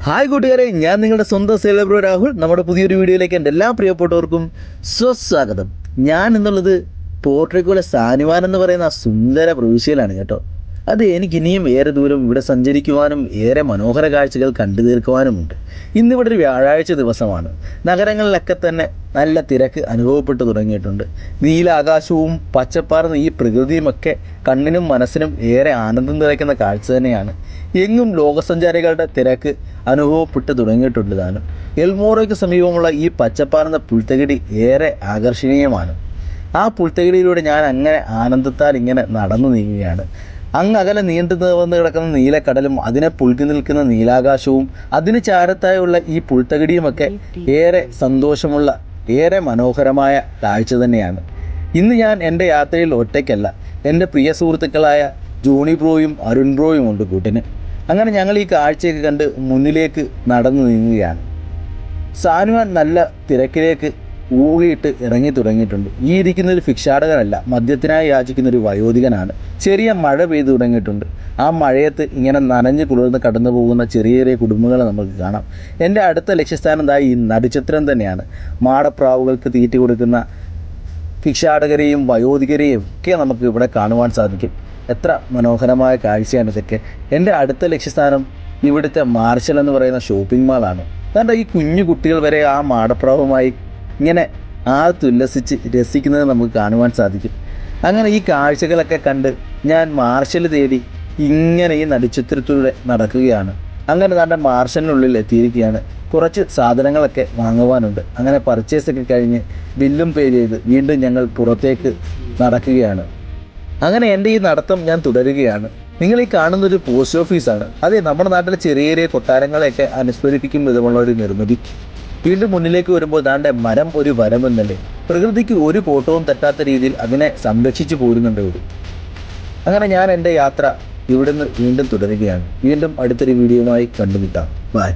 Hi കൂട്ടുകാരെ, ഞാൻ നിങ്ങളുടെ സ്വന്തം സെലിബ്രോ രാഹുൽ. നമ്മുടെ പുതിയൊരു വീഡിയോയിലേക്ക് എൻ്റെ എല്ലാ പ്രിയപ്പെട്ടവർക്കും സ്വസ്വാഗതം. ഞാൻ എന്നുള്ളത് പോർട്ടുഗലിലെ സാനുവാൻ എന്ന് പറയുന്ന ആ സുന്ദര പ്രവിശ്യയിലാണ് കേട്ടോ. അത് എനിക്ക് ഇനിയും ഏറെ ദൂരം ഇവിടെ സഞ്ചരിക്കുവാനും ഏറെ മനോഹര കാഴ്ചകൾ കണ്ടു തീർക്കുവാനുമുണ്ട്. ഇന്നിവിടെ ഒരു വ്യാഴാഴ്ച ദിവസമാണ്. നഗരങ്ങളിലൊക്കെ തന്നെ നല്ല തിരക്ക് അനുഭവപ്പെട്ടു തുടങ്ങിയിട്ടുണ്ട്. നീലാകാശവും പച്ചപ്പാർന്ന ഈ പ്രകൃതിയുമൊക്കെ കണ്ണിനും മനസ്സിനും ഏറെ ആനന്ദം നിറയ്ക്കുന്ന കാഴ്ച തന്നെയാണ്. എങ്ങും ലോകസഞ്ചാരികളുടെ തിരക്ക് അനുഭവപ്പെട്ടു തുടങ്ങിയിട്ടുണ്ട് താനും. എൽമോറയ്ക്ക് സമീപമുള്ള ഈ പച്ചപ്പാർന്ന പുൽത്തകിടി ഏറെ ആകർഷണീയമാണ്. ആ പുൽത്തകിടിയിലൂടെ ഞാൻ അങ്ങനെ ആനന്ദത്താൽ ഇങ്ങനെ നടന്നു നീങ്ങുകയാണ്. അങ്ങകലെ നീണ്ടു നിവർന്ന് കിടക്കുന്ന നീലക്കടലും അതിനെ പുൽകി നിൽക്കുന്ന നീലാകാശവും അതിന് ചാരത്തായുള്ള ഈ പുൽത്തകിടിയുമൊക്കെ ഏറെ സന്തോഷമുള്ള ഏറെ മനോഹരമായ കാഴ്ച തന്നെയാണ്. ഇന്ന് ഞാൻ എൻ്റെ യാത്രയിൽ ഒറ്റയ്ക്കല്ല, എൻ്റെ പ്രിയ സുഹൃത്തുക്കളായ ജോണി ബ്രോയും അരുൺ ബ്രോയും ഉണ്ട് കൂട്ടിന്. അങ്ങനെ ഞങ്ങൾ ഈ കാഴ്ചയൊക്കെ കണ്ട് മുന്നിലേക്ക് നടന്നു നീങ്ങുകയാണ്. സാനുവാൻ നല്ല തിരക്കിലേക്ക് ഊളിയിട്ട് ഇറങ്ങി തുടങ്ങിയിട്ടുണ്ട്. ഈ ഇരിക്കുന്നൊരു ഭിക്ഷാടകനല്ല, മദ്യത്തിനായി യാചിക്കുന്നൊരു വയോധികനാണ്. ചെറിയ മഴ പെയ്തു തുടങ്ങിയിട്ടുണ്ട്. ആ മഴയത്ത് ഇങ്ങനെ നനഞ്ഞ് കുളിർന്ന് കടന്നു പോകുന്ന ചെറിയ ചെറിയ കുടുംബങ്ങളെ നമുക്ക് കാണാം. എൻ്റെ അടുത്ത ലക്ഷ്യസ്ഥാനം ഈ നടുചത്രം തന്നെയാണ്. മാടപ്രാവുകൾക്ക് തീറ്റി കൊടുക്കുന്ന ഭിക്ഷാടകരെയും വയോധികരെയും ഒക്കെ നമുക്ക് ഇവിടെ കാണുവാൻ സാധിക്കും. എത്ര മനോഹരമായ കാഴ്ചയാണ് ഇതൊക്കെ. എൻ്റെ അടുത്ത ലക്ഷ്യസ്ഥാനം ഇവിടുത്തെ മാർഷൽ എന്ന് പറയുന്ന ഷോപ്പിംഗ് മാളാണ്. കാരണം ഈ കുഞ്ഞു കുട്ടികൾ വരെ ആ മാടപ്രാവുമായി ഇങ്ങനെ തുല്ലസിച്ച് രസിക്കുന്നത് നമുക്ക് കാണുവാൻ സാധിക്കും. അങ്ങനെ ഈ കാഴ്ചകളൊക്കെ കണ്ട് ഞാൻ മാർഷൽ തേടി ഇങ്ങനെ ഈ നടുചിത്രത്തിലൂടെ നടക്കുകയാണ്. അങ്ങനെ നമ്മുടെ മാർഷലിനുള്ളിൽ എത്തിയിരിക്കുകയാണ്. കുറച്ച് സാധനങ്ങളൊക്കെ വാങ്ങുവാനുണ്ട്. അങ്ങനെ പർച്ചേസൊക്കെ കഴിഞ്ഞ് ബില്ലും പേ ചെയ്ത് വീണ്ടും ഞങ്ങൾ പുറത്തേക്ക് നടക്കുകയാണ്. അങ്ങനെ എൻ്റെ ഈ നടത്തം ഞാൻ തുടരുകയാണ്. നിങ്ങൾ ഈ കാണുന്നൊരു പോസ്റ്റ് ഓഫീസാണ്. അതെ, നമ്മുടെ നാട്ടിലെ ചെറിയ ചെറിയ കൊട്ടാരങ്ങളെയൊക്കെ അനുസ്മരിപ്പിക്കും വിധമുള്ള ഒരു നിർമ്മിതി. വീണ്ടും മുന്നിലേക്ക് വരുമ്പോൾ ദാണ്ടെ മരം ഒരു വരമെന്നല്ലേ. പ്രകൃതിക്ക് ഒരു കോട്ടവും തട്ടാത്ത രീതിയിൽ അതിനെ സംരക്ഷിച്ചു പോരുന്നുണ്ട് ഇവിടെ. അങ്ങനെ ഞാൻ എൻ്റെ യാത്ര ഇവിടുന്ന് വീണ്ടും തുടരുകയാണ്. വീണ്ടും അടുത്തൊരു വീഡിയോയുമായി കണ്ടുമുട്ടാം. ബൈ.